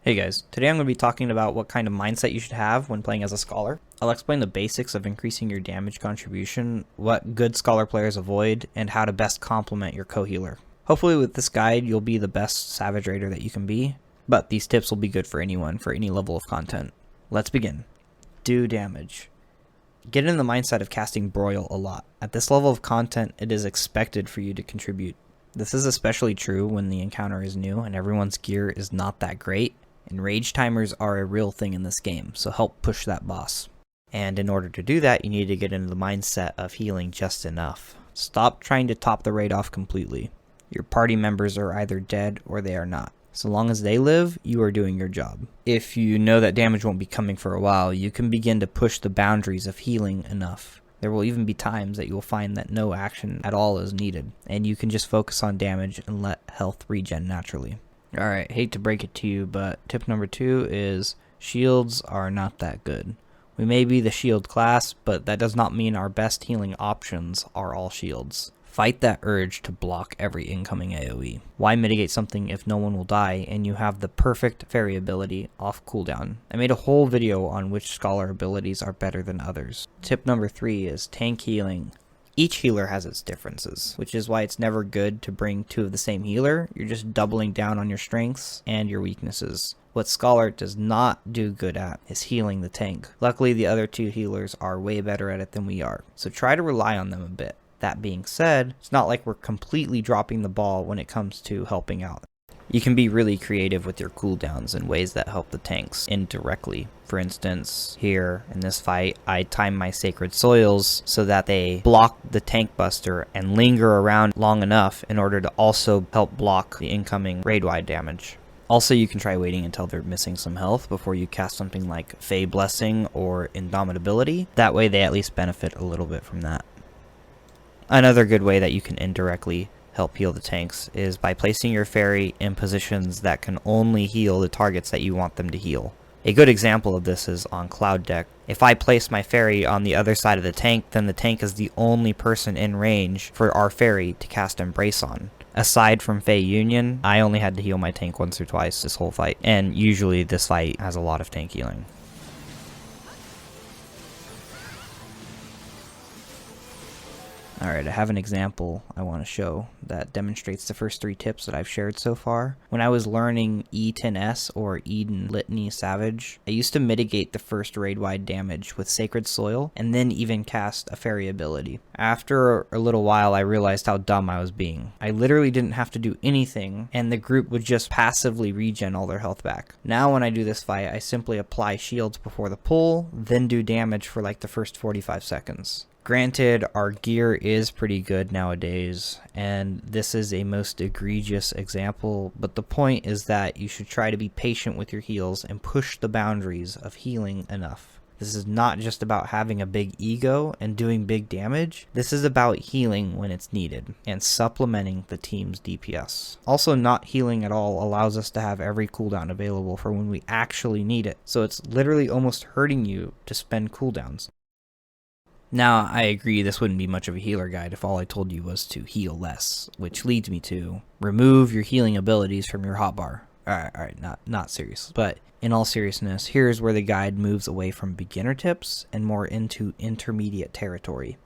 Hey guys, today I'm going to be talking about what kind of mindset you should have when playing as a Scholar. I'll explain the basics of increasing your damage contribution, what good Scholar players avoid, and how to best complement your co-healer. Hopefully with this guide you'll be the best Savage Raider that you can be, but these tips will be good for anyone, for any level of content. Let's begin. Do damage. Get in the mindset of casting Broil a lot. At this level of content, it is expected for you to contribute. This is especially true when the encounter is new and everyone's gear is not that great. And rage timers are a real thing in this game, so help push that boss. And in order to do that, you need to get into the mindset of healing just enough. Stop trying to top the raid off completely. Your party members are either dead or they are not. So long as they live, you are doing your job. If you know that damage won't be coming for a while, you can begin to push the boundaries of healing enough. There will even be times that you will find that no action at all is needed, and you can just focus on damage and let health regen naturally. Alright, hate to break it to you, but tip number 2 is shields are not that good. We may be the shield class, but that does not mean our best healing options are all shields. Fight that urge to block every incoming AoE. Why mitigate something if no one will die and you have the perfect fairy ability off cooldown? I made a whole video on which Scholar abilities are better than others. Tip number 3 is tank healing. Each healer has its differences, which is why it's never good to bring two of the same healer. You're just doubling down on your strengths and your weaknesses. What Scholar does not do good at is healing the tank. Luckily, the other two healers are way better at it than we are, so try to rely on them a bit. That being said, it's not like we're completely dropping the ball when it comes to helping out. You can be really creative with your cooldowns in ways that help the tanks indirectly. For instance, here in this fight, I time my Sacred Soils so that they block the tank buster and linger around long enough in order to also help block the incoming raid-wide damage. Also, you can try waiting until they're missing some health before you cast something like Fey Blessing or Indomitability. That way they at least benefit a little bit from that. Another good way that you can indirectly help heal the tanks is by placing your fairy in positions that can only heal the targets that you want them to heal. A good example of this is on Cloud deck. If I place my fairy on the other side of the tank, then the tank is the only person in range for our fairy to cast Embrace on. Aside from Fey Union, I only had to heal my tank once or twice this whole fight, and usually this fight has a lot of tank healing. Alright, I have an example I want to show that demonstrates the first 3 tips that I've shared so far. When I was learning E10S or Eden Litany Savage, I used to mitigate the first raid-wide damage with Sacred Soil and then even cast a fairy ability. After a little while I realized how dumb I was being. I literally didn't have to do anything and the group would just passively regen all their health back. Now when I do this fight, I simply apply shields before the pull, then do damage for like the first 45 seconds. Granted, our gear is pretty good nowadays, and this is a most egregious example, but the point is that you should try to be patient with your heals and push the boundaries of healing enough. This is not just about having a big ego and doing big damage. This is about healing when it's needed and supplementing the team's DPS. Also, not healing at all allows us to have every cooldown available for when we actually need it, so it's literally almost hurting you to spend cooldowns. Now, I agree this wouldn't be much of a healer guide if all I told you was to heal less, which leads me to remove your healing abilities from your hotbar. Alright, not serious. But in all seriousness, here's where the guide moves away from beginner tips and more into intermediate territory.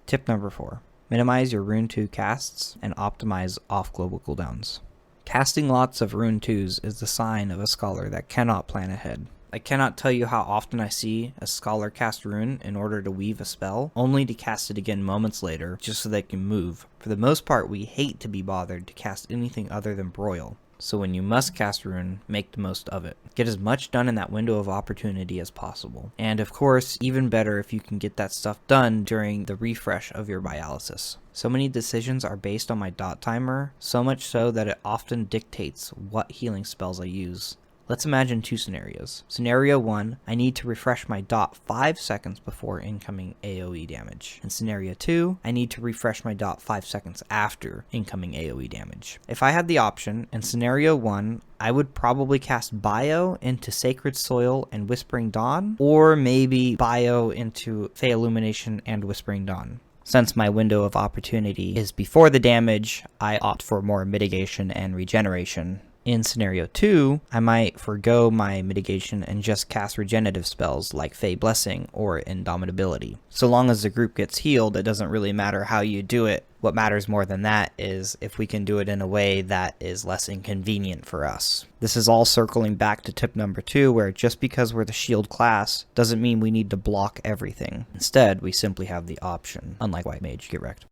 Tip number 4. Minimize your Rune 2 casts and optimize off global cooldowns. Casting lots of Rune 2s is the sign of a Scholar that cannot plan ahead. I cannot tell you how often I see a Scholar cast Rune in order to weave a spell, only to cast it again moments later, just so they can move. For the most part, we hate to be bothered to cast anything other than Broil. So when you must cast Rune, make the most of it. Get as much done in that window of opportunity as possible. And of course, even better if you can get that stuff done during the refresh of your Biolysis. So many decisions are based on my dot timer, so much so that it often dictates what healing spells I use. Let's imagine 2 scenarios. Scenario 1, I need to refresh my dot 5 seconds before incoming AoE damage. In scenario 2, I need to refresh my dot 5 seconds after incoming AoE damage. If I had the option, in scenario 1, I would probably cast Bio into Sacred Soil and Whispering Dawn, or maybe Bio into Fey Illumination and Whispering Dawn. Since my window of opportunity is before the damage, I opt for more mitigation and regeneration. In scenario 2, I might forego my mitigation and just cast regenerative spells like Fey Blessing or Indomitability. So long as the group gets healed, it doesn't really matter how you do it. What matters more than that is if we can do it in a way that is less inconvenient for us. This is all circling back to tip number 2, where just because we're the shield class doesn't mean we need to block everything. Instead, we simply have the option, unlike White Mage, get wrecked.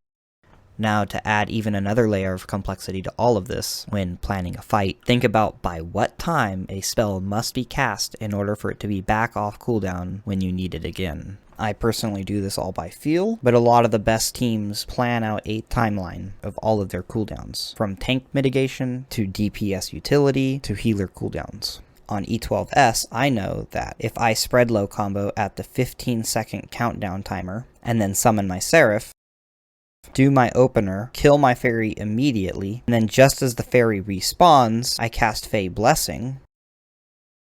Now, to add even another layer of complexity to all of this, when planning a fight, think about by what time a spell must be cast in order for it to be back off cooldown when you need it again. I personally do this all by feel, but a lot of the best teams plan out a timeline of all of their cooldowns, from tank mitigation to DPS utility to healer cooldowns. On E12S, I know that if I spread low combo at the 15-second countdown timer, and then summon my Seraph, do my opener, kill my fairy immediately, and then just as the fairy respawns, I cast Fey Blessing.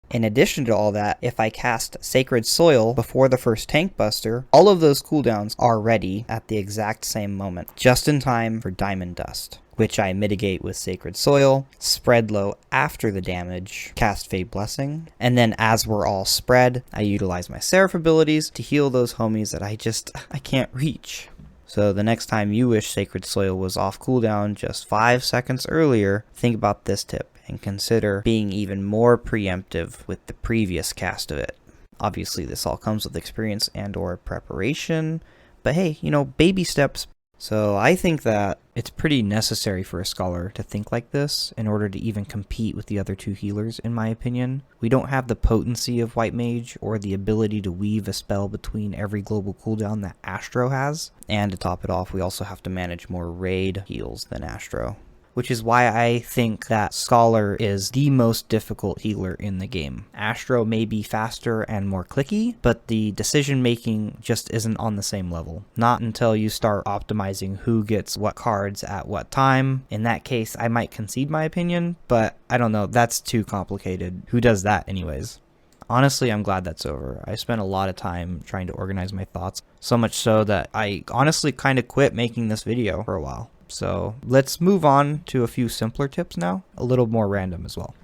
In addition to all that, if I cast Sacred Soil before the first tank buster, all of those cooldowns are ready at the exact same moment, just in time for Diamond Dust, which I mitigate with Sacred Soil, spread low after the damage, cast Fey Blessing, and then as we're all spread, I utilize my Seraph abilities to heal those homies that I can't reach. So the next time you wish Sacred Soil was off cooldown just 5 seconds earlier, think about this tip and consider being even more preemptive with the previous cast of it. Obviously this all comes with experience and or preparation, but hey, baby steps. So I think that it's pretty necessary for a scholar to think like this in order to even compete with the other two healers, in my opinion. We don't have the potency of White Mage or the ability to weave a spell between every global cooldown that Astro has. And to top it off, we also have to manage more raid heals than Astro, which is why I think that Scholar is the most difficult healer in the game. Astro may be faster and more clicky, but the decision making just isn't on the same level. Not until you start optimizing who gets what cards at what time. In that case, I might concede my opinion, but I don't know, that's too complicated. Who does that anyways? Honestly, I'm glad that's over. I spent a lot of time trying to organize my thoughts, so much so that I honestly kind of quit making this video for a while. So let's move on to a few simpler tips now, a little more random as well.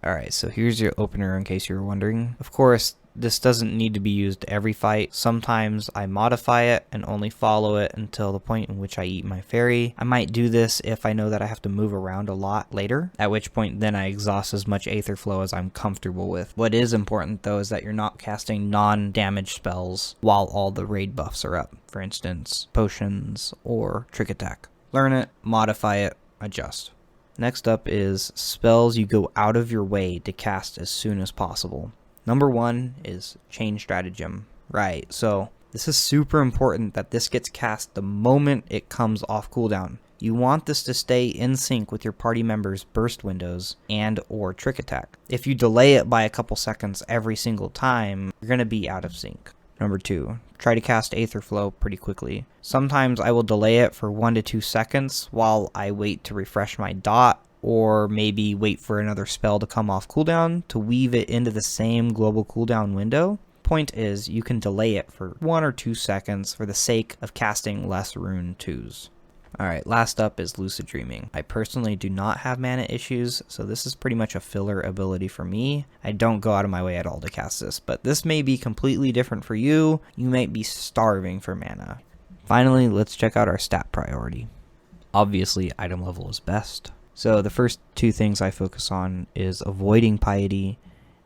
Alright, so here's your opener in case you were wondering. Of course, this doesn't need to be used every fight. Sometimes I modify it and only follow it until the point in which I eat my fairy. I might do this if I know that I have to move around a lot later, at which point then I exhaust as much Aether Flow as I'm comfortable with. What is important though is that you're not casting non-damage spells while all the raid buffs are up. For instance, potions or trick attack. Learn it, modify it, adjust. Next up is spells you go out of your way to cast as soon as possible. Number 1 is Chain Stratagem. Right, so this is super important that this gets cast the moment it comes off cooldown. You want this to stay in sync with your party members' burst windows and or trick attack. If you delay it by a couple seconds every single time, you're going to be out of sync. Number 2, try to cast Aether Flow pretty quickly. Sometimes I will delay it for 1 to 2 seconds while I wait to refresh my dot, or maybe wait for another spell to come off cooldown to weave it into the same global cooldown window. Point is, you can delay it for 1 or 2 seconds for the sake of casting less rune 2s. Alright, last up is Lucid Dreaming. I personally do not have mana issues, so this is pretty much a filler ability for me. I don't go out of my way at all to cast this, but this may be completely different for you. You might be starving for mana. Finally, let's check out our stat priority. Obviously, item level is best. So the first 2 things I focus on is avoiding Piety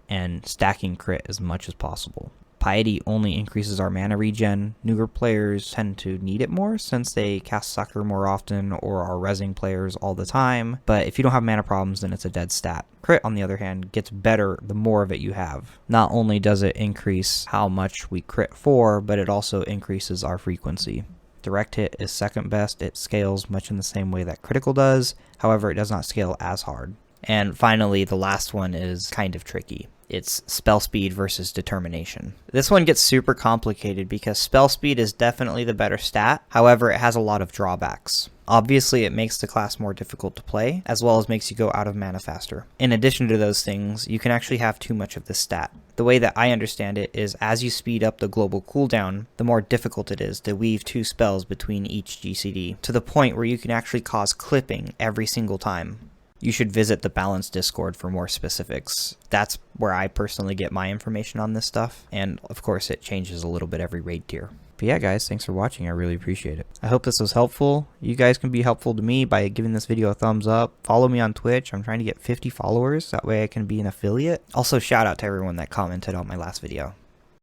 and stacking crit as much as possible. Piety only increases our mana regen. Newer players tend to need it more since they cast Sucker more often or are rezzing players all the time, but if you don't have mana problems, then it's a dead stat. Crit, on the other hand, gets better the more of it you have. Not only does it increase how much we crit for, but it also increases our frequency. Direct hit is second best. It scales much in the same way that critical does, however it does not scale as hard. And finally, the last one is kind of tricky. It's spell speed versus determination. This one gets super complicated because spell speed is definitely the better stat, however it has a lot of drawbacks. Obviously it makes the class more difficult to play, as well as makes you go out of mana faster. In addition to those things, you can actually have too much of this stat. The way that I understand it is as you speed up the global cooldown, the more difficult it is to weave 2 spells between each GCD, to the point where you can actually cause clipping every single time. You should visit the Balance Discord for more specifics. That's where I personally get my information on this stuff, and of course it changes a little bit every raid tier. But yeah, guys, thanks for watching. I really appreciate it. I hope this was helpful. You guys can be helpful to me by giving this video a thumbs up. Follow me on Twitch. I'm trying to get 50 followers. That way I can be an affiliate. Also, shout out to everyone that commented on my last video.